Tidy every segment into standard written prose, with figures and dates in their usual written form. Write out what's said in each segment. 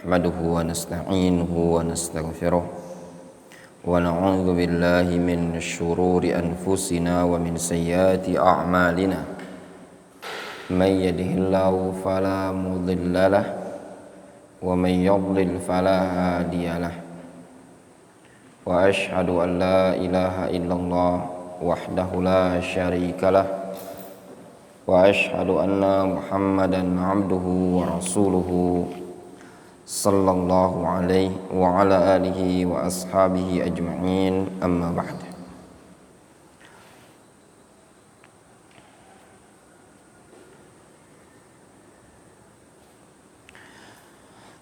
نحمده ونستعينه ونستغفره ونعوذ بالله من شرور أنفسنا ومن سيئات أعمالنا من يهده الله فلا مضل له ومن يضلل فلا هادي له وأشهد أن لا إله إلا الله وحده لا شريك له وأشهد أن محمدا عبده ورسوله صلى الله عليه وعلى آله وأصحابه أجمعين أما بعد.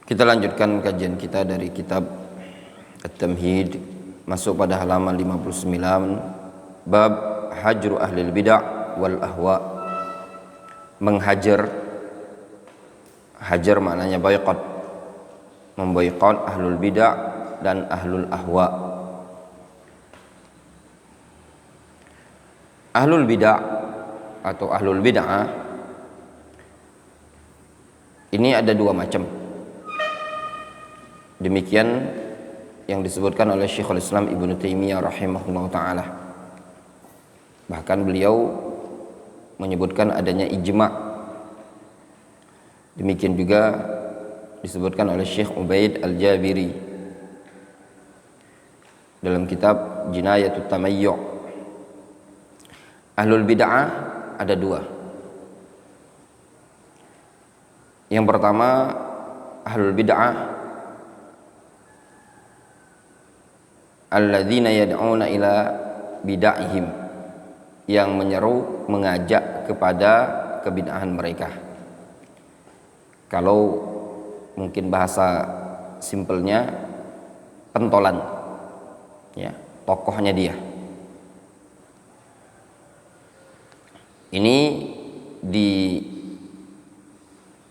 Kita lanjutkan kajian kita dari kitab At-Tamhid, masuk pada halaman 59, bab hajru ahlil bid'ah wal ahwa. Menghajar, hajar maknanya boykot, memboykot ahlul bid'ah dan ahlul ahwa. Ahlul bid'ah atau ahlul bid'ah ini ada dua macam. Demikian yang disebutkan oleh Syekhul Islam Ibnu Taimiyah rahimahullah ta'ala. Bahkan beliau menyebutkan adanya ijma'. Demikian juga disebutkan oleh Syekh Ubaid Al-Jabiri dalam kitab Jinayatut Tamayyu'. Ahlul bid'ah ada dua. Yang pertama, ahlul bid'ah alladzina yad'una ila bid'ahim, yang menyeru, mengajak kepada kebid'ahan mereka. Kalau mungkin bahasa simpelnya, pentolan, ya, tokohnya dia. Ini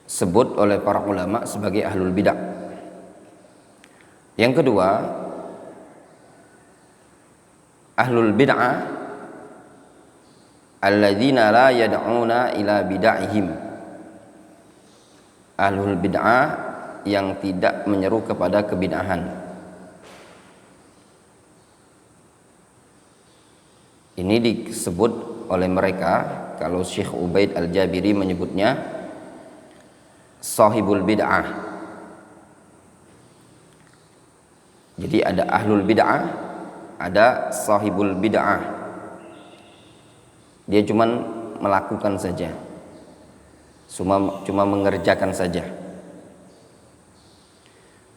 disebut oleh para ulama sebagai ahlul bid'ah. Yang kedua, ahlul bid'ah alladzina la yad'una ila bid'ahim, ahlul bid'ah yang tidak menyeru kepada kebid'ahan. Ini disebut oleh mereka, kalau Syekh Ubaid Al-Jabiri menyebutnya sahibul bid'ah. Jadi ada ahlul bid'ah, ada sahibul bid'ah. Dia cuma melakukan saja, cuma mengerjakan saja.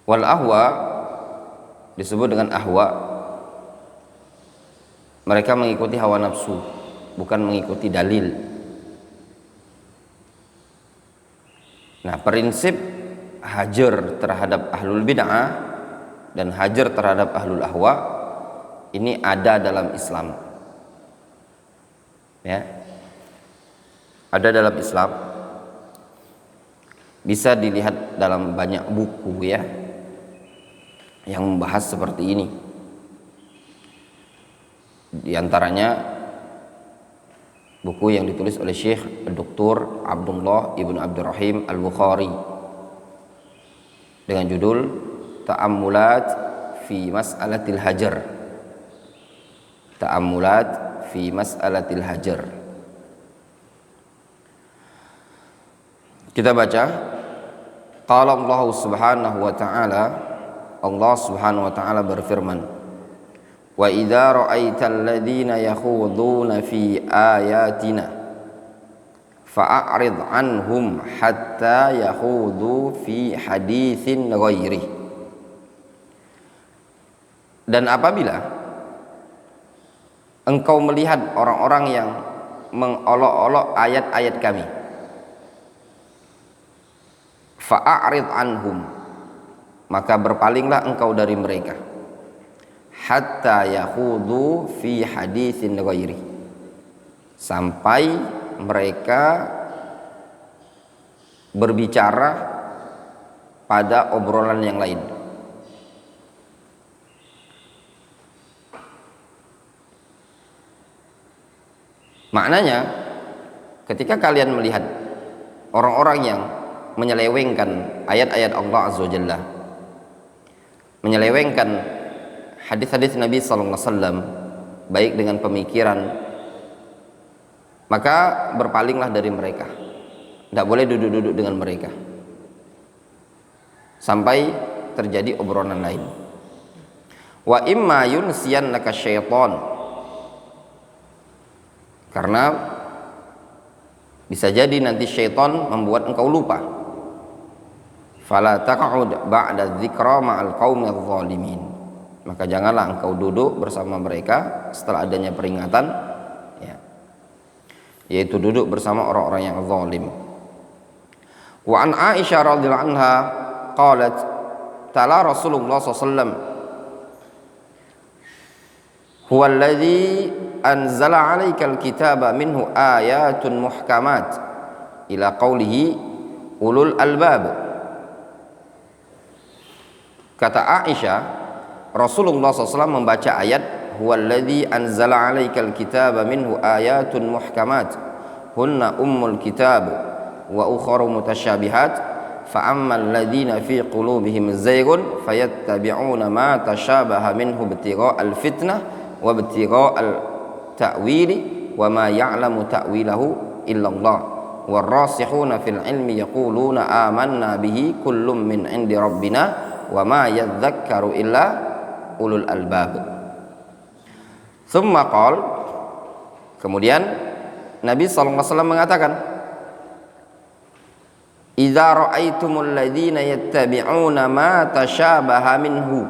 Wal ahwa disebut dengan ahwa, mereka mengikuti hawa nafsu, bukan mengikuti dalil. Nah, prinsip hajar terhadap ahlul bid'ah dan hajar terhadap ahlul ahwa ini ada dalam Islam. Ya, ada dalam Islam, bisa dilihat dalam banyak buku ya yang membahas seperti ini. Di antaranya buku yang ditulis oleh Syekh Dr. Abdullah Ibn Abdurrahim Al-Bukhari dengan judul Ta'ammulat fi Mas'alatil Hajar. Ta'ammulat fi mas'alatil hajar. Kita baca, qala Allah subhanahu wa ta'ala, Allah subhanahu wa ta'ala berfirman, wa idza ra'aital ladzina yakhuduna fi ayatina fa'arid anhum hatta yakhudu fi haditsin ghairi. Dan apabila engkau melihat orang-orang yang mengolok-olok ayat-ayat kami, fa'arid anhum, maka berpalinglah engkau dari mereka, hatta yakhudu fi haditsin ghairi, sampai mereka berbicara pada obrolan yang lain. Maknanya, ketika kalian melihat orang-orang yang menyelewengkan ayat-ayat Allah Azza wa Jalla, menyelewengkan hadis-hadis Nabi sallallahu alaihi wasallam baik dengan pemikiran, maka berpalinglah dari mereka. Tidak boleh duduk-duduk dengan mereka sampai terjadi obrolan lain. Wa imma yunsiyannaka syaitan, karena bisa jadi nanti syaitan membuat engkau lupa. Fala taq'ud ba'da dzikra ma'al qaumil zalimin, maka janganlah engkau duduk bersama mereka setelah adanya peringatan, ya, yaitu duduk bersama orang-orang yang zalim. Wa an Aisyah radhiyallahu anha qalat tala Rasulullah sallallahu alaihi wasallam huwa alladhi anzala 'alaikal kitaba minhu ayatun muhkamat ila qawlihi ulul albab. Kata Aisyah, Rasulullah SAW membaca ayat huwallazi anzala 'alaikal kitaba minhu ayatun muhkamat hunna ummul kitab wa ukharu mutasyabihat fa ammal ladzina fi qulubihim zaygun fayattabi'una ma tashabaha minhu ibtigha'al fitnah wa ibtigha'al ta'wili wa ma ya'lamu ta'wilahu illallah warrasikhuna fil ilmi yaquluna amanna bihi kullum min 'indi rabbina wa ma yadhakkaru illa ulul albab. Tsumma qala, kemudian Nabi sallallahu alaihi wasallam mengatakan, idza ra'aitumul ladzina yattabi'una ma tashabaha minhu,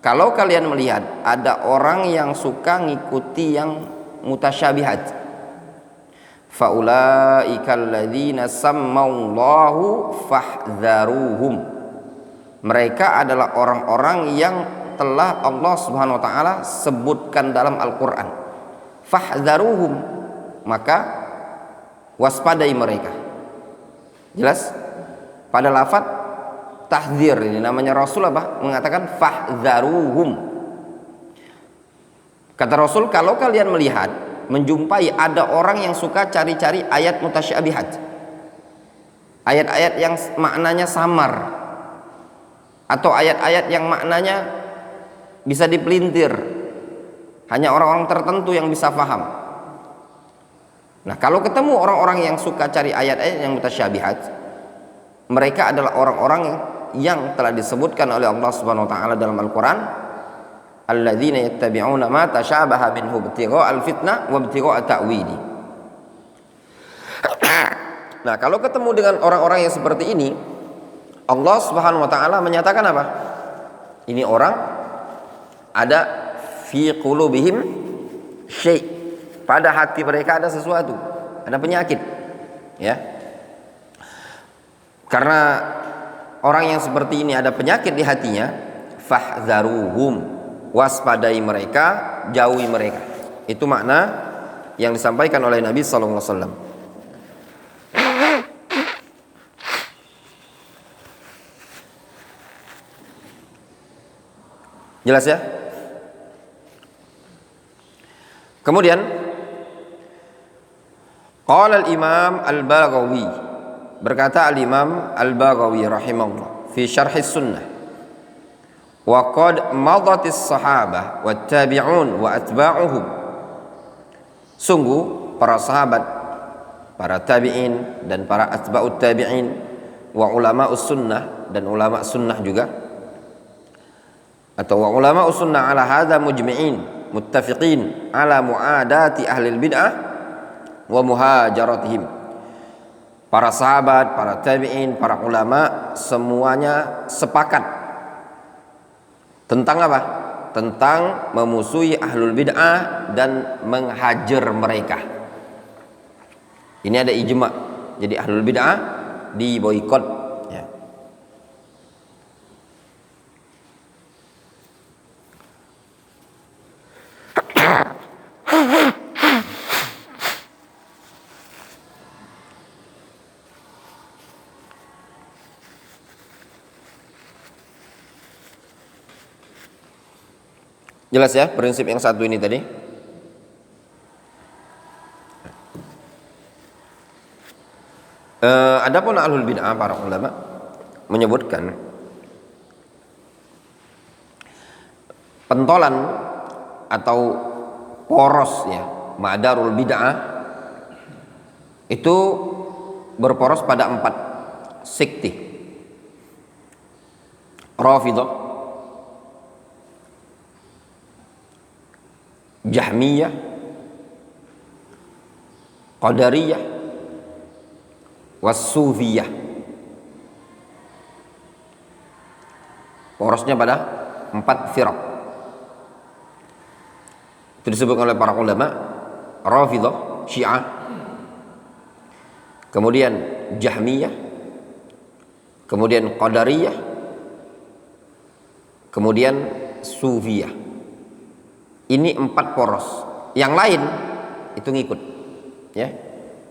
kalau kalian melihat ada orang yang suka ngikuti yang mutasyabihat, faulaikal ladzina sammallahu fahdharuhum, mereka adalah orang-orang yang telah Allah Subhanahu wa taala sebutkan dalam Al-Qur'an. Fahdharuhum, maka waspadai mereka. Jelas? Pada lafaz tahdzir ini namanya Rasul apa? Mengatakan fahdharuhum. Kata Rasul, kalau kalian melihat, menjumpai ada orang yang suka cari-cari ayat mutasyabihat, ayat-ayat yang maknanya samar, atau ayat-ayat yang maknanya bisa dipelintir, hanya orang-orang tertentu yang bisa paham. Nah, kalau ketemu orang-orang yang suka cari ayat-ayat yang mutasyabihat, mereka adalah orang-orang yang telah disebutkan oleh Allah Subhanahu wa taala dalam Al-Qur'an, alladzina yattabi'una ma tashabaha minhu ibtigha'al fitnah wa ibtigha'a ta'wili. Nah, kalau ketemu dengan orang-orang yang seperti ini, Allah Subhanahu wa taala menyatakan apa? Ini orang ada fi qulubihim syai', pada hati mereka ada sesuatu, ada penyakit, ya. Karena orang yang seperti ini ada penyakit di hatinya, fahdharuhum, waspadai mereka, jauhi mereka. Itu makna yang disampaikan oleh Nabi sallallahu alaihi wasallam. Jelas ya? Kemudian qala al-Imam Al-Baghawi, berkata al-Imam Al-Baghawi rahimahullah fi syarh sunnah, wa qad madatis sahabah wat tabi'un wa atba'uhum, sungguh para sahabat, para tabi'in dan para atba'ut tabi'in, wa ulama'us sunnah dan ulama sunnah juga, atau wa ulama'us sunnah ala hadza mujmi'in muttafiqin ala mu'adati ahli bid'ah wa muhajaratihim. Para sahabat, para tabi'in, para ulama semuanya sepakat tentang apa? Tentang memusuhi ahlul bid'ah dan menghajar mereka. Ini ada ijma'. Jadi ahlul bid'ah diboikot, ya. Jelas ya prinsip yang satu ini tadi? adapun ahlul bid'ah, para ulama menyebutkan pentolan atau poros ya, madarul bid'ah itu berporos pada 4 sekte. Rafidhah, Jahmiyah, Qadariyah, was-Sufiyah. Porosnya pada 4 firaq. Itu disebutkan oleh para ulama, Rafidhah, Syiah, kemudian Jahmiyah, kemudian Qadariyah, kemudian Sufiyah. Ini 4 poros. Yang lain itu ngikut, ya.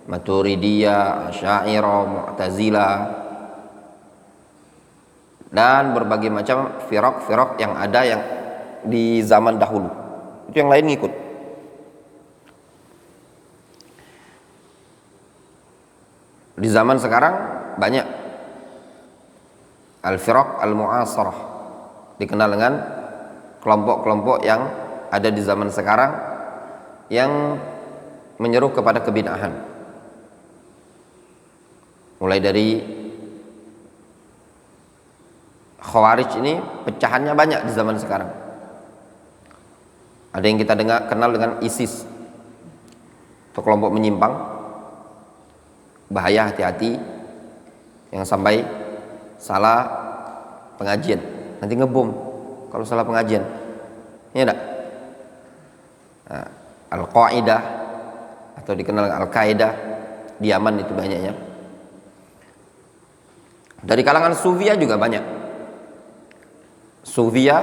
Maturidiyah, Asy'ariyah, Mu'tazilah, dan berbagai macam firaq-firaq yang ada yang di zaman dahulu. Itu yang lain ngikut. Di zaman sekarang banyak al-firaq al-mu'asarah, dikenal dengan kelompok-kelompok yang ada di zaman sekarang yang menyeru kepada kebid'ahan. Mulai dari Khawarij ini pecahannya banyak di zaman sekarang. Ada yang kita kenal dengan ISIS, atau kelompok menyimpang, bahaya, hati-hati, yang sampai salah pengajian nanti ngebom kalau salah pengajian, ya enggak? Nah, Al-Qaeda atau dikenal Al-Qaeda di Yaman itu banyaknya. Dari kalangan Sufiyah juga banyak. Sufiyah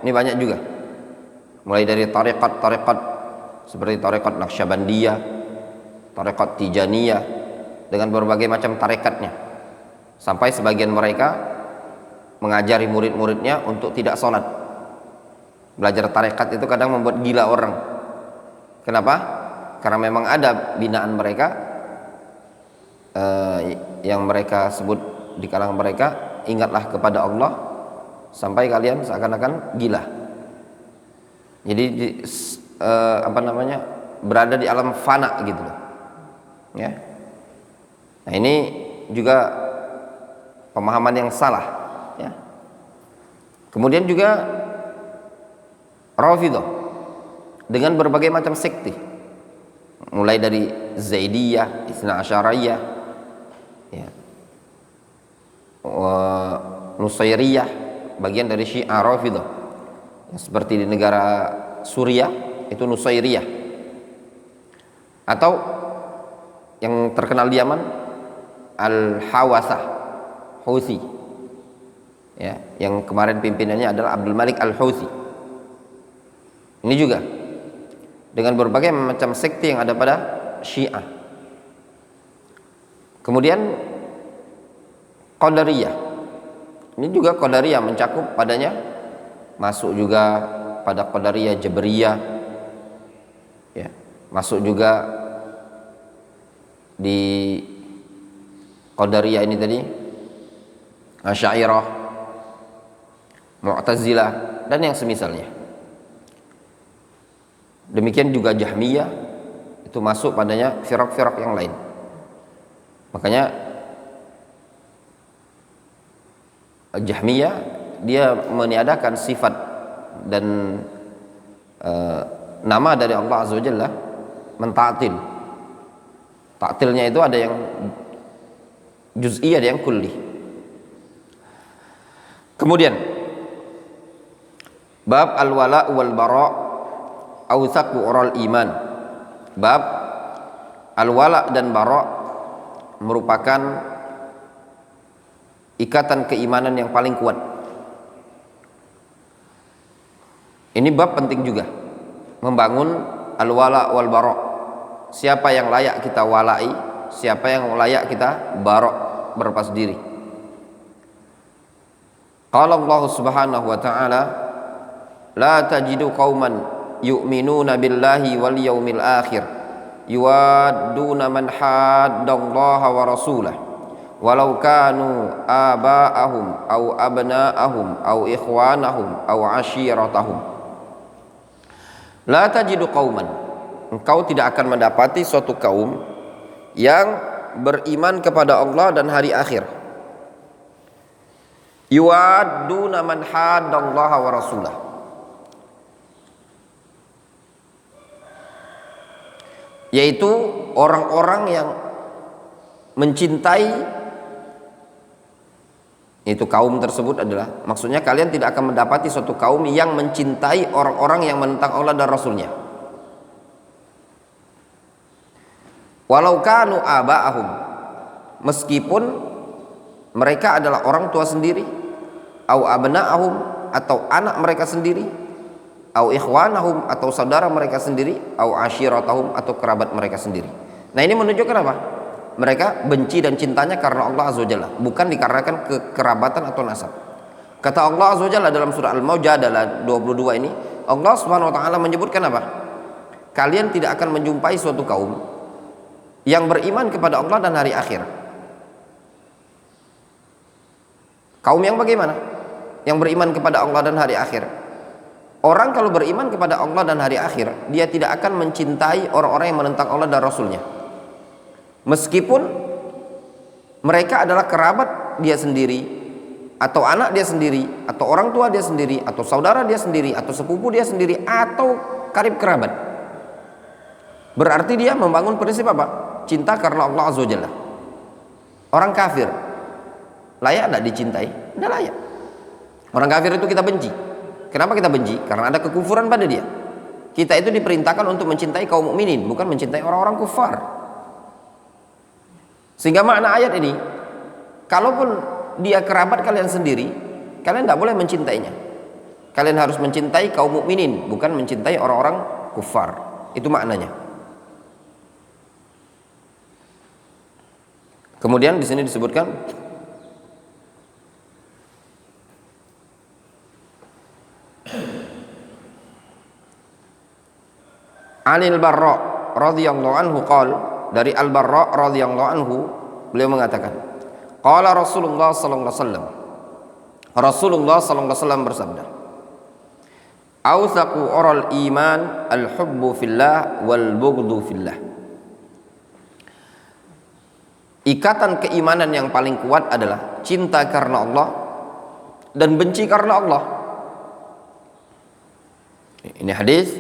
ini banyak juga, mulai dari tarekat-tarekat seperti tarekat Naqsyabandiyah, tarekat Tijaniyah, dengan berbagai macam tarekatnya, sampai sebagian mereka mengajari murid-muridnya untuk tidak sholat. Belajar tarekat itu kadang membuat gila orang. Kenapa? Karena memang ada binaan mereka yang mereka sebut di kalangan mereka, ingatlah kepada Allah sampai kalian seakan-akan gila. Jadi berada di alam fana gitu loh, ya. Nah, ini juga pemahaman yang salah, ya. Kemudian juga Rafidhah dengan berbagai macam sekte, mulai dari Zaidiyah, Itsna Asyariyah, ya, Nusairiyah, bagian dari Syiah Rafidhah. Seperti di negara Suriah itu Nusairiyah, atau yang terkenal di Yaman Al-Hawasah, Houthi, ya, yang kemarin pimpinannya adalah Abdul Malik Al-Houthi. Ini juga dengan berbagai macam sekte yang ada pada Syiah. Kemudian Qadariyah, ini juga Qadariyah mencakup padanya, masuk juga pada Qadariyah Jabriyah, ya, masuk juga di Qadariyah ini tadi Asy'ariyah, Mu'tazilah, dan yang semisalnya. Demikian juga Jahmiyah, itu masuk padanya firaq-firaq yang lain. Makanya Jahmiyah dia meniadakan sifat dan nama dari Allah Azza wa Jalla, menta'til. Ta'tilnya itu ada yang juz'i, ada yang kulli. Kemudian bab al-wala' wal bara' awsaqu ural iman. Bab al-wala' dan bara' merupakan ikatan keimanan yang paling kuat. Ini bab penting juga, membangun al-wala' wal bara'. Siapa yang layak kita walai, siapa yang layak kita bara', berlepas diri. Qala Allah Subhanahu wa ta'ala, la tajidu qauman yu'minuna billahi wal yawmil akhir yuwadduna man haddallaha wa rasulah walau kanu aba'ahum au abna'ahum au ikhwanahum au ashiratahum. La tajidu qauman, engkau tidak akan mendapati suatu kaum yang beriman kepada Allah dan hari akhir, yuwadduna man haddallaha wa rasulah, yaitu orang-orang yang mencintai, itu kaum tersebut adalah, maksudnya kalian tidak akan mendapati suatu kaum yang mencintai orang-orang yang menentang Allah dan Rasulnya, walau kanu aba'ahum, meskipun mereka adalah orang tua sendiri, au abna'ahum, atau anak mereka sendiri, au ikhwanahum, atau saudara mereka sendiri, au ashiratahum, atau kerabat mereka sendiri. Nah, ini menunjukkan apa? Mereka benci dan cintanya karena Allah Azza wa Jalla, bukan dikarenakan kekerabatan atau nasab. Kata Allah Azza wa Jalla dalam surah Al-Mujadalah 22 ini, Allah Subhanahu wa taala menyebutkan apa? Kalian tidak akan menjumpai suatu kaum yang beriman kepada Allah dan hari akhir. Kaum yang bagaimana? Yang beriman kepada Allah dan hari akhir. Orang kalau beriman kepada Allah dan hari akhir, dia tidak akan mencintai orang-orang yang menentang Allah dan Rasulnya, meskipun mereka adalah kerabat dia sendiri, atau anak dia sendiri, atau orang tua dia sendiri, atau saudara dia sendiri, atau sepupu dia sendiri, atau karib kerabat. Berarti dia membangun prinsip apa? Cinta karena Allah Azza wa Jalla. Orang kafir layak tidak dicintai? Tidak layak. Orang kafir itu kita benci. Kenapa kita benci? Karena ada kekufuran pada dia. Kita itu diperintahkan untuk mencintai kaum mukminin, bukan mencintai orang-orang kufar. Sehingga makna ayat ini, kalaupun dia kerabat kalian sendiri, kalian tidak boleh mencintainya. Kalian harus mencintai kaum mukminin, bukan mencintai orang-orang kufar. Itu maknanya. Kemudian di sini disebutkan Anil Barra radhiyallahu anhu qala, dari Al-Barra radhiyallahu anhu, beliau mengatakan, qala Rasulullah sallallahu alaihi wasallam, Rasulullah sallallahu alaihi wasallam bersabda, awsaqu oral iman al-hubbu fillah wal bughdu fillah. Ikatan keimanan yang paling kuat adalah cinta karena Allah dan benci karena Allah. Ini hadis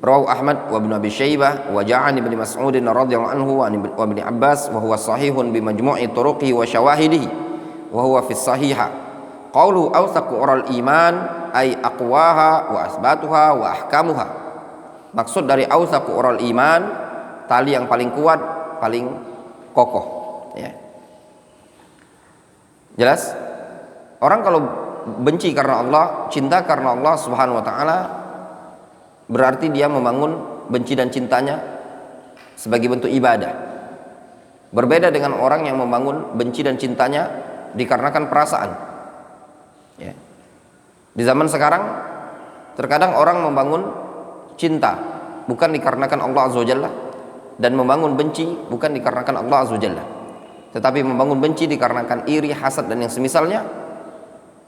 rawahu Ahmad wa Ibnu Abi Syaibah wa Ja'an bin Mas'ud radhiyallahu anhu wa Ibnu Abbas wa huwa sahihun bi majmu'i turuqihi wa syawahidihi wa huwa fi sahiha. Qaulu awsaqu oral iman ay aqwaha wa asbatuha wa ahkamuha. Maksud dari awsaqu oral iman, tali yang paling kuat, paling kokoh, ya. Jelas? Orang kalau benci karena Allah, cinta karena Allah Subhanahu wa taala, berarti dia membangun benci dan cintanya sebagai bentuk ibadah. Berbeda dengan orang yang membangun benci dan cintanya dikarenakan perasaan, ya. Di zaman sekarang terkadang orang membangun cinta bukan dikarenakan Allah Azza wa Jalla, dan membangun benci bukan dikarenakan Allah Azza wa Jalla, tetapi membangun benci dikarenakan iri, hasad dan yang semisalnya.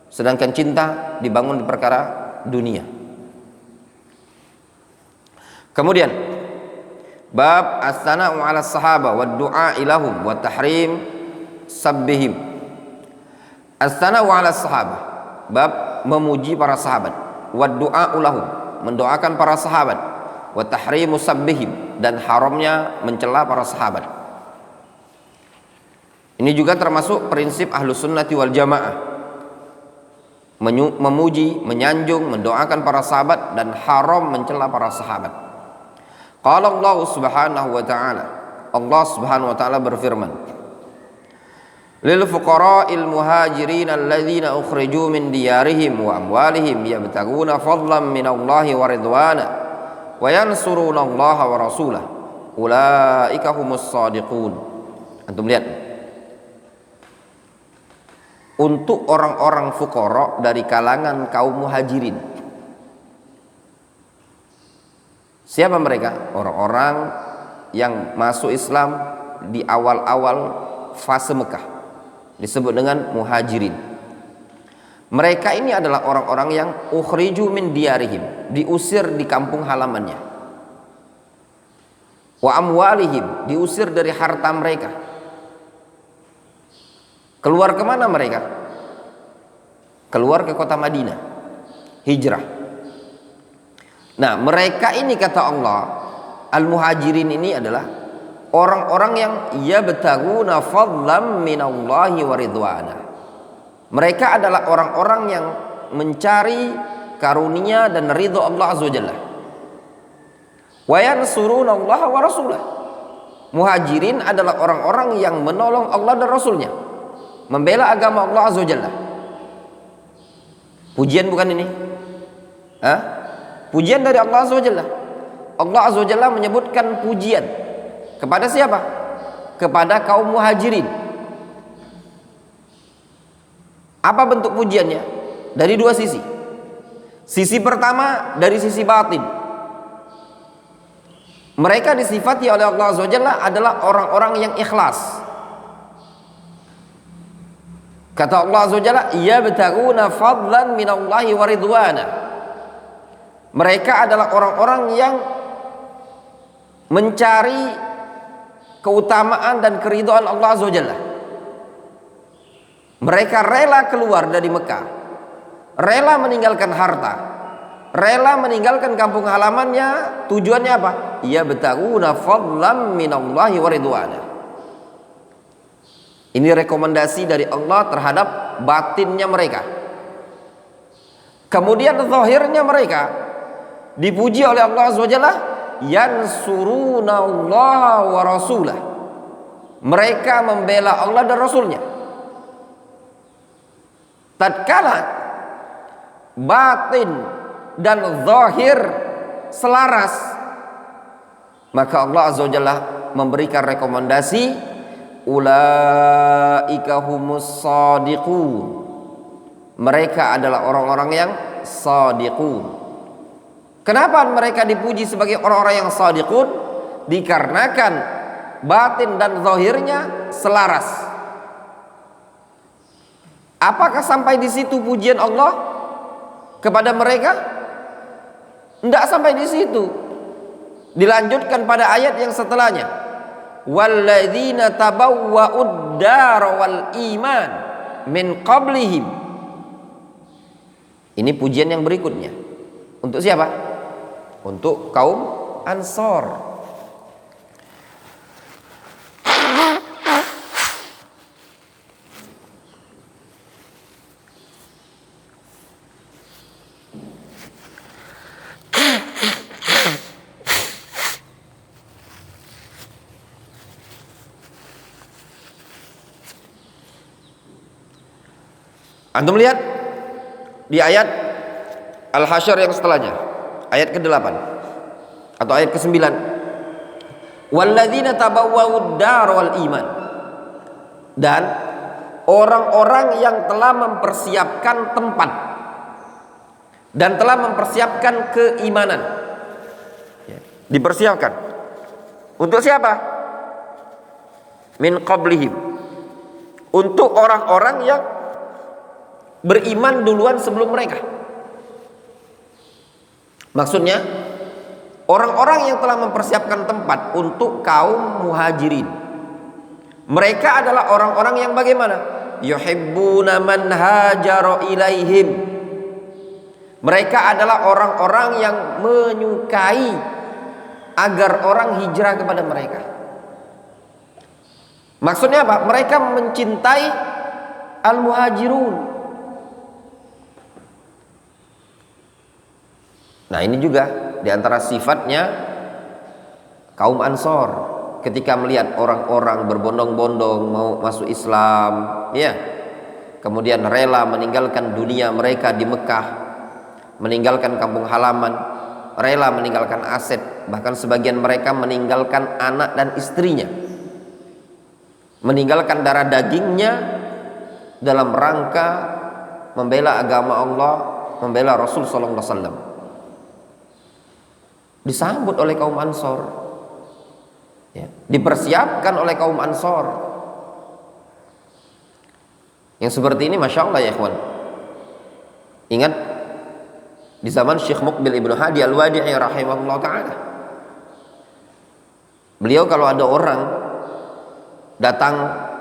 Sedangkan cinta dibangun di perkara dunia. Kemudian bab as-sana'u 'ala as-sahaba wa du'a ilahum wa tahrim sabbihim. As-sana'u 'ala as-sahaba, bab memuji para sahabat, wa du'a ilahum, mendoakan para sahabat, wa tahrimu sabbihim, dan haramnya mencela para sahabat. Ini juga termasuk prinsip Ahlus Sunnati wal Jamaah, memuji, menyanjung, mendoakan para sahabat, dan haram mencela para sahabat. Qala Allah Subhanahu wa ta'ala, Allah Subhanahu wa ta'ala berfirman, lil fuqara'il muhajirin alladzina ukhriju min diyarihim wa amwalihim yabtaguna fadlan minallahi wa ridwana wa yansuruna Allah wa rasulah ulaika humus shadiqun. Antum lihat, untuk orang-orang fuqara dari kalangan kaum muhajirin. Siapa mereka? Orang-orang yang masuk Islam di awal-awal fase Mekah. disebut dengan muhajirin. Mereka ini adalah orang-orang yang ukhriju min diyarihim, diusir di kampung halamannya. Wa amwalihim, diusir dari harta mereka. Keluar kemana mereka? Keluar ke kota Madinah, hijrah. Nah, mereka ini kata Allah, al-muhajirin ini adalah orang-orang yang yabtaguna fadlam minallahi wa ridwana. Mereka adalah orang-orang yang mencari karunia dan ridho Allah Azza wa Jalla. Wa yansuruna Allah wa rasulah. Muhajirin adalah orang-orang yang menolong Allah dan Rasulnya, membela agama Allah Azza wa Jalla. Pujian bukan ini? Hah? Pujian dari Allah Azza wa Jalla. Allah Azza wa Jalla menyebutkan pujian kepada siapa? Kepada kaum muhajirin. Apa bentuk pujiannya? Dari dua sisi. Sisi pertama dari sisi batin. Mereka disifati oleh Allah Azza wa Jalla adalah orang-orang yang ikhlas. Kata Allah Azza wa Jalla, yabtaguna fadlan minallahi wa ridwana. Mereka adalah orang-orang yang mencari keutamaan dan keridhaan Allah Azza wa Jalla. Mereka rela keluar dari Mekah, rela meninggalkan harta, rela meninggalkan kampung halamannya. Tujuannya apa? Yabtaguna fadlan minallahi wa ridwana. Ini rekomendasi dari Allah terhadap batinnya mereka. Kemudian zahirnya mereka dipuji oleh Allah Azza wa Jalla, yansuruna Allah wa rasulah. Mereka membela Allah dan Rasulnya. Tatkala batin dan zahir selaras, maka Allah Azza wa Jalla memberikan rekomendasi, ulaika humus shadiqun. Mereka adalah orang-orang yang shadiqun. Kenapa mereka dipuji sebagai orang-orang yang shadiqun? Dikarenakan batin dan zahirnya selaras. Apakah sampai di situ pujian Allah kepada mereka? Tidak sampai di situ. Dilanjutkan pada ayat yang setelahnya. Walladzina tabawwa'ud dar wal iman min qablihim. Ini pujian yang berikutnya. Untuk siapa? Untuk kaum Ansor. Antum lihat di ayat Al-Hasyr yang setelahnya, ayat ke-8 atau ayat ke-9. Walladzina tabawwa'ud dar wal iman. Dan orang-orang yang telah mempersiapkan tempat dan telah mempersiapkan keimanan. Dipersiapkan untuk siapa? Min qablihim. Untuk orang-orang yang beriman duluan sebelum mereka. Maksudnya orang-orang yang telah mempersiapkan tempat untuk kaum muhajirin. Mereka adalah orang-orang yang bagaimana? Yuhibbuna man hajara ilaihim. Mereka adalah orang-orang yang menyukai agar orang hijrah kepada mereka. Maksudnya apa? Mereka mencintai al-muhajirun. Nah, ini juga diantara sifatnya kaum Ansor ketika melihat orang-orang berbondong-bondong mau masuk Islam, ya, kemudian rela meninggalkan dunia mereka di Mekah, meninggalkan kampung halaman, rela meninggalkan aset, bahkan sebagian mereka meninggalkan anak dan istrinya, meninggalkan darah dagingnya dalam rangka membela agama Allah, membela Rasul sallallahu alaihi wasallam. Disambut oleh kaum Ansor, ya, dipersiapkan oleh kaum Ansor. Yang seperti ini Masya Allah ya ikhwan. Ingat di zaman Syekh Muqbil Ibnu Hadi Al-Wadi'i rahimahullah ta'ala, beliau kalau ada orang datang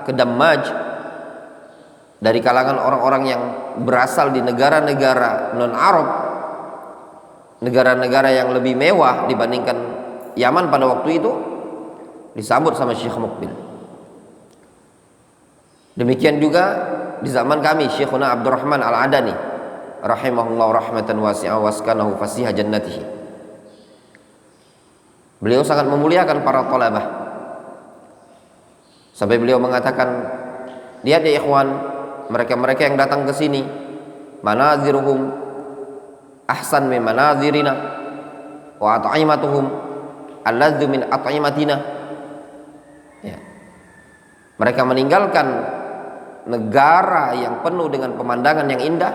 ke Dammaj dari kalangan orang-orang yang berasal di negara-negara non-Arab, negara-negara yang lebih mewah dibandingkan Yaman pada waktu itu, disambut sama Syekh Muqbil. Demikian juga di zaman kami Syekhuna Abdurrahman Al-Adani rahimahullah rahmatan wasi'ah waskanahu fasiha jannatihi. Beliau sangat memuliakan para thalabah, sampai beliau mengatakan, lihat ya ikhwan, mereka-mereka yang datang ke sini, manaziruhum ahsan min manazirina wa at'imatuhum alladzu min at'imatina. Ya. Mereka meninggalkan negara yang penuh dengan pemandangan yang indah,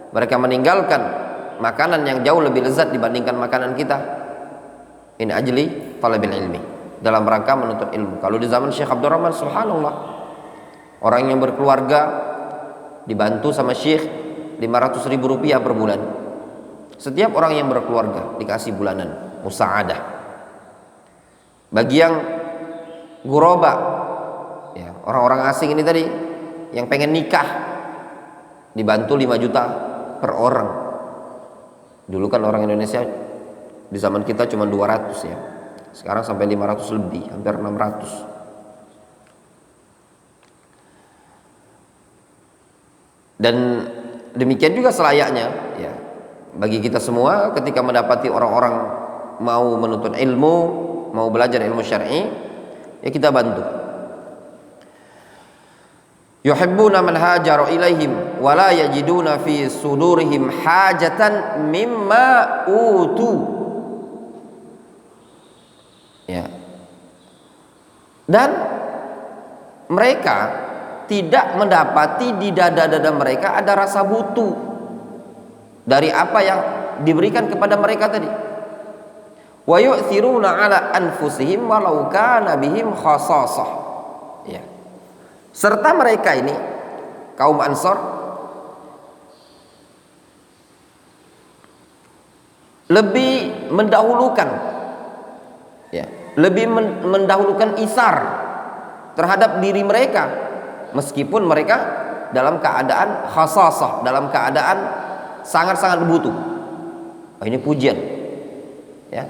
mereka meninggalkan makanan yang jauh lebih lezat dibandingkan makanan kita, in ajli talabil ilmi, dalam rangka menuntut ilmu. Kalau di zaman Syekh Abdurrahman, subhanallah, orang yang berkeluarga dibantu sama Syekh 500.000 rupiah per bulan. Setiap orang yang berkeluarga dikasih bulanan musa'adah. Bagi yang guroba, ya, orang-orang asing ini tadi yang pengen nikah, dibantu 5 juta per orang. Dulu kan orang Indonesia di zaman kita cuma 200 ya, sekarang sampai 500 lebih, hampir 600. Dan demikian juga selayaknya ya bagi kita semua ketika mendapati orang-orang mau menuntut ilmu, mau belajar ilmu syar'i, ya kita bantu. Yuhibbuna man hajaru ilaihim wa la yajiduna fi sudurihim hajatan mimma utu. Ya. Dan mereka tidak mendapati di dada-dada mereka ada rasa butuh dari apa yang diberikan kepada mereka tadi. Wa yu'thiruna ala anfusihim walau kana bihim khasasah. Ya. Serta mereka ini kaum Ansor lebih mendahulukan, ya, lebih mendahulukan isar terhadap diri mereka, meskipun mereka dalam keadaan khasasah, dalam keadaan sangat-sangat butuh. Oh, ini pujian, ya,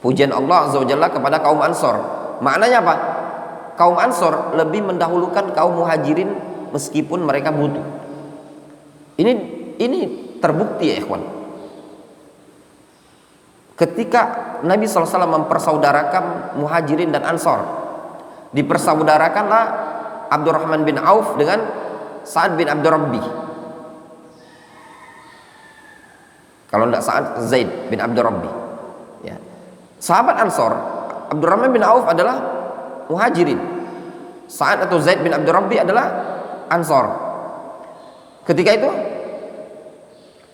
pujian Allah Azza wa Jalla kepada kaum Ansor. Maknanya apa? Kaum Ansor lebih mendahulukan kaum Muhajirin meskipun mereka butuh. Ini terbukti ya ikhwan. Ketika Nabi SAW mempersaudarakan Muhajirin dan Ansor, dipersaudarakanlah Abdurrahman bin Auf dengan Sa'ad bin Abdurrabbi. Kalau tidak Sa'ad, Zaid bin Abdurrabbi. Ya. Sahabat Ansor, Abdurrahman bin Auf adalah Muhajirin, Sa'ad atau Zaid bin Abdurrabbi adalah Ansor. Ketika itu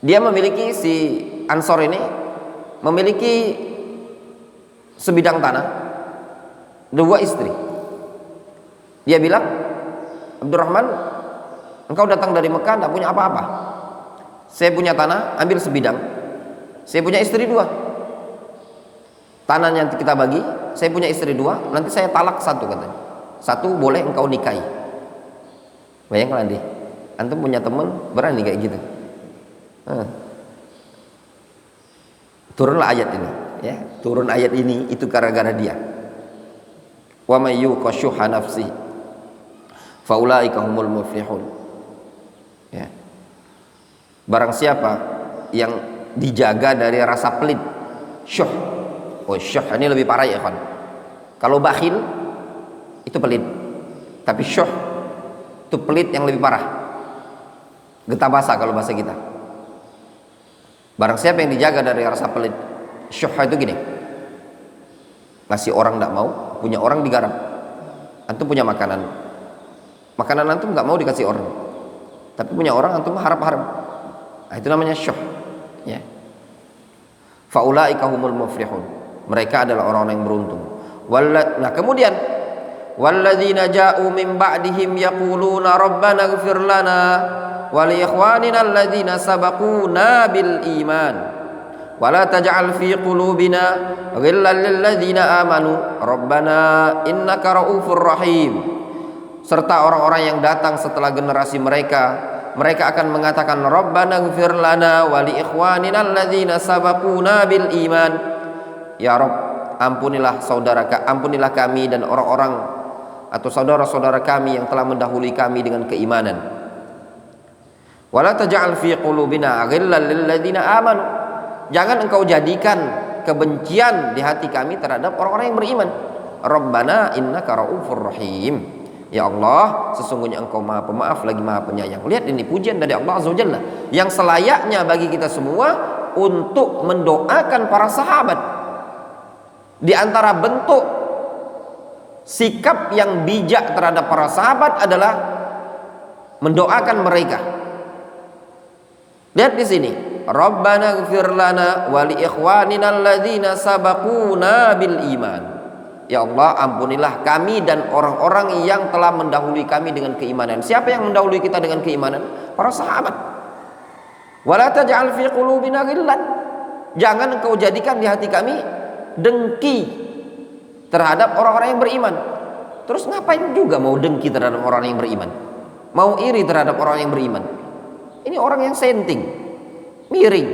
dia memiliki, si Ansor ini memiliki sebidang tanah, 2 istri. Dia bilang, Abdurrahman, engkau datang dari Mekah tidak punya apa-apa, saya punya tanah, ambil sebidang. Saya punya istri 2, tanahnya kita bagi. Saya punya istri 2, nanti saya talak 1 katanya. 1 boleh engkau nikahi. Bayangkan deh, antum punya teman berani kayak gitu. Turunlah ayat ini, ya, turun ayat ini itu gara-gara dia. Wa may yuqashuha nafsi faulaika humul muflihun. Ya. Barang siapa yang dijaga dari rasa pelit, syuh. Oh, syuh ini lebih parah ya kan. Kalau bakhil itu pelit, tapi syuh itu pelit yang lebih parah. Getah basah kalau bahasa kita. Barang siapa yang dijaga dari rasa pelit, syuh itu gini, ngasih orang tidak mau, punya orang digarap. Antum punya makanan, makanan antum nggak mau dikasih orang, tapi punya orang antum harap-harap. Nah, itu namanya syuh. Ya. Faulaika humul muflihun. Mereka adalah orang-orang yang beruntung. Nah, kemudian walladzina ja'u min ba'dihim yaquluna rabbana ighfir lana wa li ikhwanina alladzina sabaquna bil iman wa la taj'al fi qulubina ghillan lil ladzina amanu rabbana innaka raufur rahim. Serta orang-orang yang datang setelah generasi mereka akan mengatakan rabbana ighfir lana wa li ikhwanina alladzina sabaquna bil iman. Ya Rabb, ampunilah kami dan orang-orang atau saudara-saudara kami yang telah mendahului kami dengan keimanan. Wala taj'al fi qulubina ghillan lil ladzina amanu. Jangan engkau jadikan kebencian di hati kami terhadap orang-orang yang beriman. Rabbana innaka raufur rahim. Ya Allah, sesungguhnya engkau Maha Pemaaf lagi Maha Penyayang. Lihat, ini pujian dari Allah Azza wa Jalla yang selayaknya bagi kita semua untuk mendoakan para sahabat. Di antara bentuk sikap yang bijak terhadap para sahabat adalah mendoakan mereka. Lihat di sini, Rabbana ighfir lana wa li ikhwanina alladzina sabaquna bil iman. Ya Allah, ampunilah kami dan orang-orang yang telah mendahului kami dengan keimanan. Siapa yang mendahului kita dengan keimanan? Para sahabat. Wala taj'al fi qulubina ghillan. Jangan engkau jadikan di hati kami dengki terhadap orang-orang yang beriman. Terus ngapain juga mau dengki terhadap orang yang beriman? Mau iri terhadap orang yang beriman? Ini orang yang senting, miring,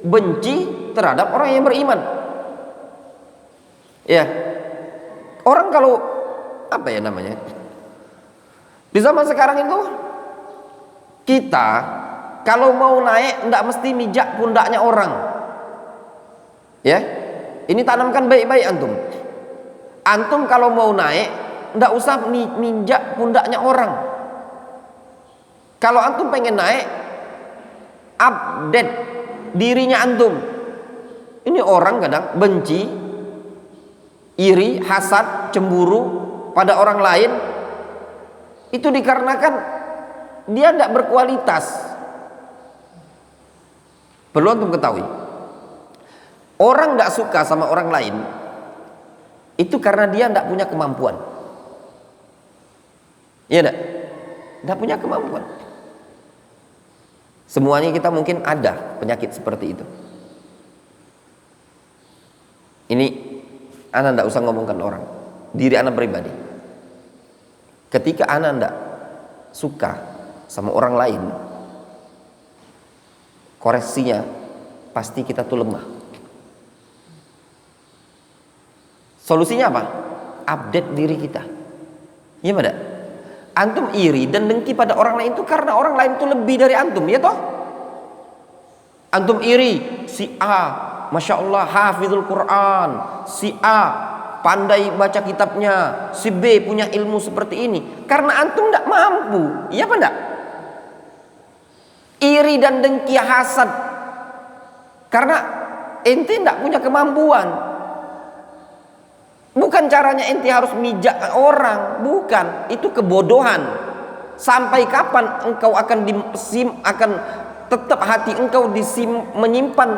benci terhadap orang yang beriman. Ya, orang kalau apa ya namanya? Di zaman sekarang itu kita kalau mau naik tidak mesti mijak pundaknya orang. Ya, ini tanamkan baik-baik antum. Antum kalau mau naik tidak usah minjak pundaknya orang. Kalau antum pengen naik, update dirinya antum. Ini orang kadang benci, iri, hasad, cemburu pada orang lain. Itu dikarenakan dia tidak berkualitas. Perlu antum ketahui, orang tidak suka sama orang lain itu karena dia tidak punya kemampuan. Iya tidak? Tidak punya kemampuan. Semuanya kita mungkin ada penyakit seperti itu. Ini anak tidak usah ngomongkan orang, diri anak pribadi. Ketika anak tidak suka sama orang lain, koreksinya pasti kita tuh lemah. Solusinya apa? Update diri kita. Iya pada? Antum iri dan dengki pada orang lain itu karena orang lain itu lebih dari antum, ya toh? Antum iri, si A, masya Allah hafizul Quran, si A pandai baca kitabnya, si B punya ilmu seperti ini, karena antum tidak mampu, iya apa enggak? Iri dan dengki hasad karena ente tidak punya kemampuan. Bukan caranya ente harus mijak orang, bukan, itu kebodohan. Sampai kapan engkau akan tetap hati engkau menyimpan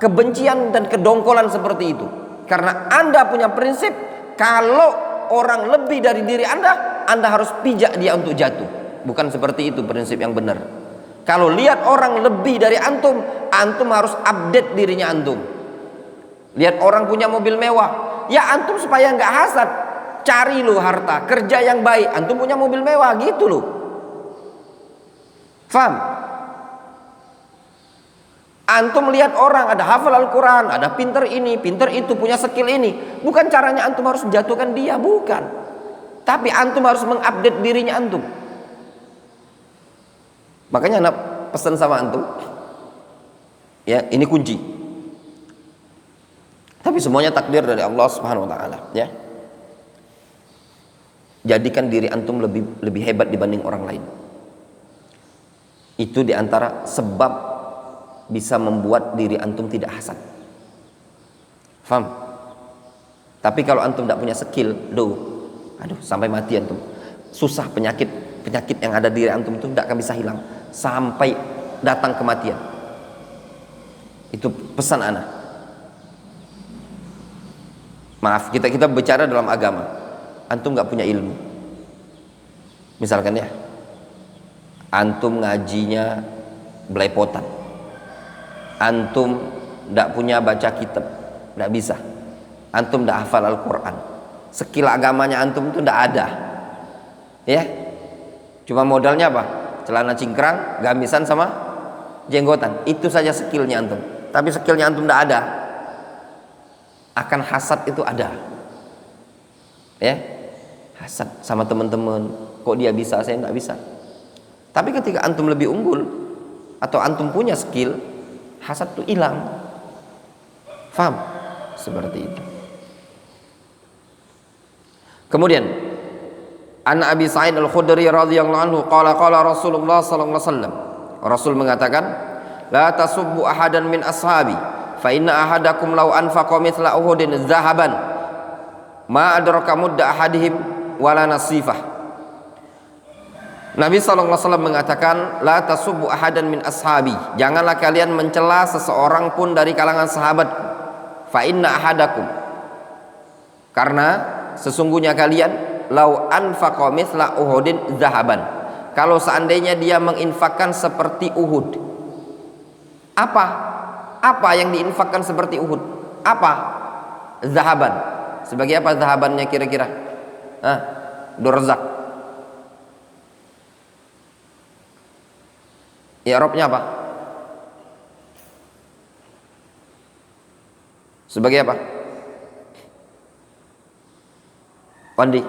kebencian dan kedongkolan seperti itu? Karena anda punya prinsip, kalau orang lebih dari diri anda harus pijak dia untuk jatuh. Bukan seperti itu prinsip yang benar. Kalau lihat orang lebih dari antum harus update dirinya antum. Lihat orang punya mobil mewah, ya antum supaya nggak hasad, cari lo harta, kerja yang baik, antum punya mobil mewah gitu loh. Faham? Antum lihat orang ada hafal Al-Quran, ada pinter ini, pinter itu, punya skill ini, bukan caranya antum harus menjatuhkan dia, bukan. Tapi antum harus mengupdate dirinya antum. Makanya anak pesan sama antum, ya ini kunci. Tapi semuanya takdir dari Allah Subhanahu wa taala, ya. Jadikan diri antum lebih hebat dibanding orang lain. Itu diantara sebab bisa membuat diri antum tidak hasad. Faham? Tapi kalau antum tidak punya skill, sampai mati antum. Susah penyakit yang ada di diri antum itu tidak akan bisa hilang sampai datang kematian. Itu pesan anak. Maaf, kita bicara dalam agama. antum nggak punya ilmu. Misalkan ya, antum ngajinya belepotan, antum nggak punya baca kitab, nggak bisa, antum nggak hafal Al-Quran, skill agamanya antum itu nggak ada, ya, cuma modalnya apa? Celana cingkrang, gamisan sama jenggotan, itu saja skillnya antum. Tapi skillnya antum nggak ada, akan hasad itu ada, ya, hasad sama teman-teman, kok dia bisa saya nggak bisa. Tapi ketika antum lebih unggul atau antum punya skill, hasad itu hilang. Faham? Seperti itu. Kemudian an Abi Sa'id Al-Khudri radhiyallahu anhu qala qala Rasulullah sallallahu alaihi wasallam, Rasul mengatakan, la tasubbu ahadan min ashabi fa inna ahadakum law anfaqa mithla uhudin zahaban ma adraka mudda ahadihim wala nasifah. Nabi SAW mengatakan, la tasubbu ahadan min ashabi, janganlah kalian mencela seseorang pun dari kalangan sahabatku. Fa inna ahadakum, karena sesungguhnya kalian, lau anfaqa mithla uhudin zahaban, kalau seandainya dia menginfakkan seperti Uhud. Apa yang diinfakkan seperti Uhud? Apa? Zahaban. Sebagai apa zahabannya kira-kira? Dorzak. I'rabnya apa? Sebagai apa? Pandi.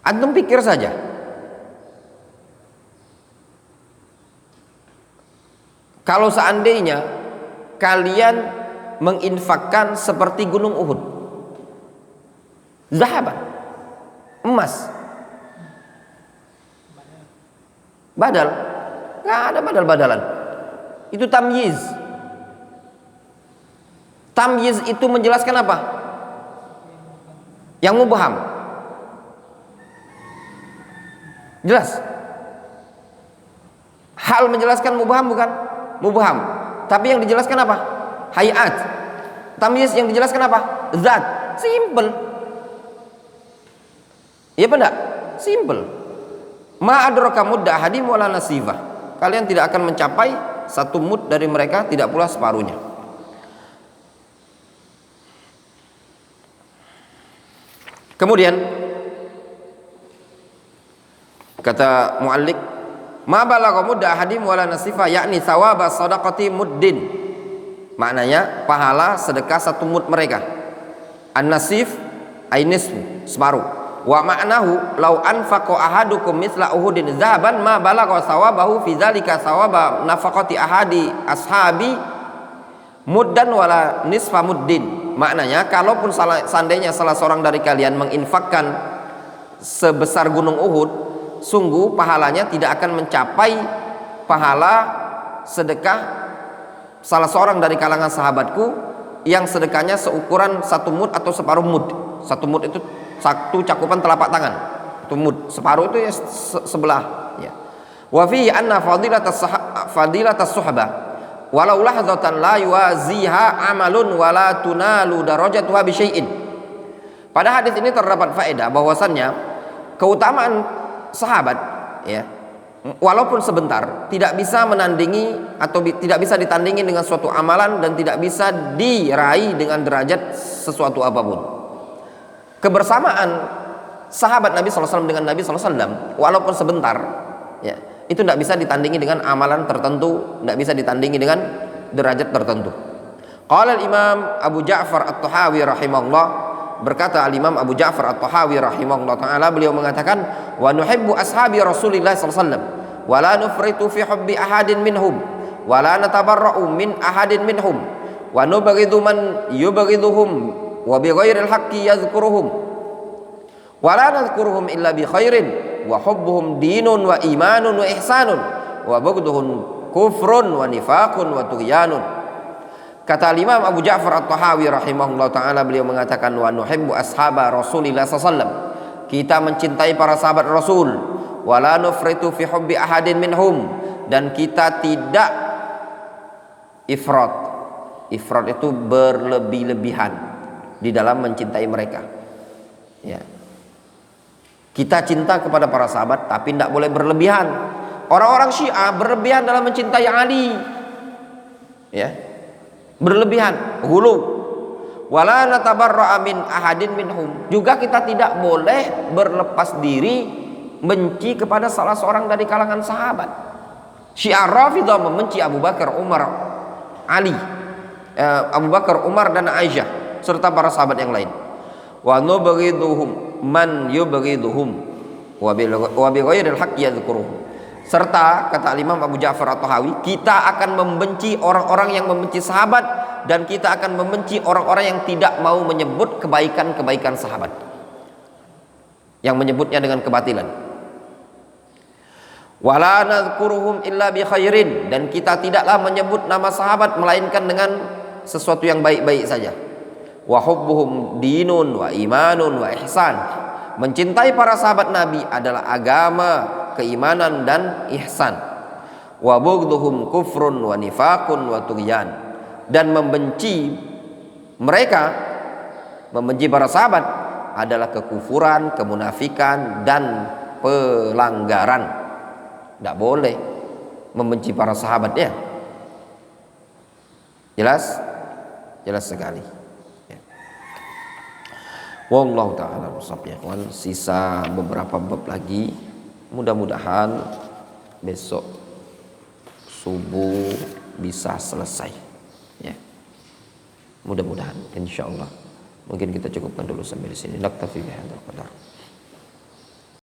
Antum pikir saja. Kalau seandainya kalian menginfakkan seperti gunung Uhud, zahaban, emas, badal, nggak ada badal-badalan. Itu tamyiz. Tamyiz itu menjelaskan apa? Yang mubham. Jelas. Hal menjelaskan mubham bukan? Mubham. Tapi yang dijelaskan apa? Hayat. Tamyiz yang dijelaskan apa? Zat. Simple. Iya apa enggak? Simple. Ma adraka mudda ahadim wala nasifah. Kalian tidak akan mencapai satu mud dari mereka, tidak pula separuhnya. Kemudian kata muallik, ma balagha mudda ahadim wala nasifa, yakni thawaba sadaqati muddin. Maknanya pahala sedekah satu mud mereka. An-nasif ainisfu, separuh. Wa ma'nahu law anfaqa ahadukum mithla uhudin zahaban ma balagha thawabahu fi dzalika thawaba nafaqati ahadi ashabi muddan wala nisfa muddin. Maknanya kalaupun seandainya salah seorang dari kalian menginfakkan sebesar gunung Uhud, sungguh pahalanya tidak akan mencapai pahala sedekah salah seorang dari kalangan sahabatku yang sedekahnya seukuran satu mud atau separuh mud. Satu mud itu satu cakupan telapak tangan. Itu mud. Separuh itu ya sebelah. Ya. Wa fihi anna fadilatas suhbah walau lahzatan la yuwaziha amalun wala tunalu darajatuha bi syai'in. Pada hadis ini terdapat faedah bahwasannya keutamaan sahabat, ya, walaupun sebentar, tidak bisa menandingi atau tidak bisa ditandingi dengan suatu amalan dan tidak bisa diraih dengan derajat sesuatu apapun. Kebersamaan sahabat Nabi SAW dengan Nabi SAW walaupun sebentar, ya, itu tidak bisa ditandingi dengan amalan tertentu, tidak bisa ditandingi dengan derajat tertentu. Qala al-Imam Abu Ja'far At-Tahawi rahimahullah, berkata al-Imam Abu Ja'far At-Tahawi rahimahullah ta'ala, beliau mengatakan, wa nuhibbu ashabi Rasulillah sallallahu alaihi wasallam wa la nufritu fi hubbi ahadin minhum wa la natabarra'u min ahadin minhum wa nubghidu man yubghiduhum wa bi ghairil haqqi yadhkuruhum wa la nadhkuruhum illa bi khairin wa hubbuhum dinun wa imanun wa ihsanun wa bughduhum kufrun wa nifaqun wa tughyanun. Kata Imam Abu Ja'far At-Tahawi rahimahullah ta'ala, beliau mengatakan, wa nuhibbu ashaba Rasulillah sallallahu alaihi wasallam, kita mencintai para sahabat Rasul, wala nufritu fi hubbi ahadin minhum, dan kita tidak ifrat. Ifrat itu berlebih-lebihan di dalam mencintai mereka. Ya. Kita cinta kepada para sahabat tapi tidak boleh berlebihan. Orang-orang Syiah berlebihan dalam mencintai Ali. Ya. Berlebihan, hulu. Wala natabarra'a min ahadin minhum. Juga kita tidak boleh berlepas diri benci kepada salah seorang dari kalangan sahabat. Syiah Rafidhah membenci Abu Bakar, Umar, Ali, Abu Bakar, Umar dan Aisyah serta para sahabat yang lain. Wa nubghiduhum man yubghiduhum wa bi ghairil haqqi yadhkuruhum. Serta kata Imam Abu Ja'far At-Tahawi, kita akan membenci orang-orang yang membenci sahabat, dan kita akan membenci orang-orang yang tidak mau menyebut kebaikan-kebaikan sahabat, yang menyebutnya dengan kebatilan. Wala nadhkuruhum illa bi khairin, dan kita tidaklah menyebut nama sahabat melainkan dengan sesuatu yang baik-baik saja. Wa hubbuhum dinun wa imanun wa ihsan. Mencintai para sahabat Nabi adalah agama, keimanan dan ihsan. Wa bughdhuhum kufrun wa nifaqun wa tughyan. Dan membenci mereka, membenci para sahabat adalah kekufuran, kemunafikan dan pelanggaran. Tidak boleh membenci para sahabat ya. Jelas? Jelas sekali. Wallahu ta'ala musabbihun. Sisa beberapa bab lagi, mudah-mudahan besok subuh bisa selesai ya, mudah-mudahan insyaallah. Mungkin kita cukupkan dulu sampai di sini. Naktafi bihadzal qadar.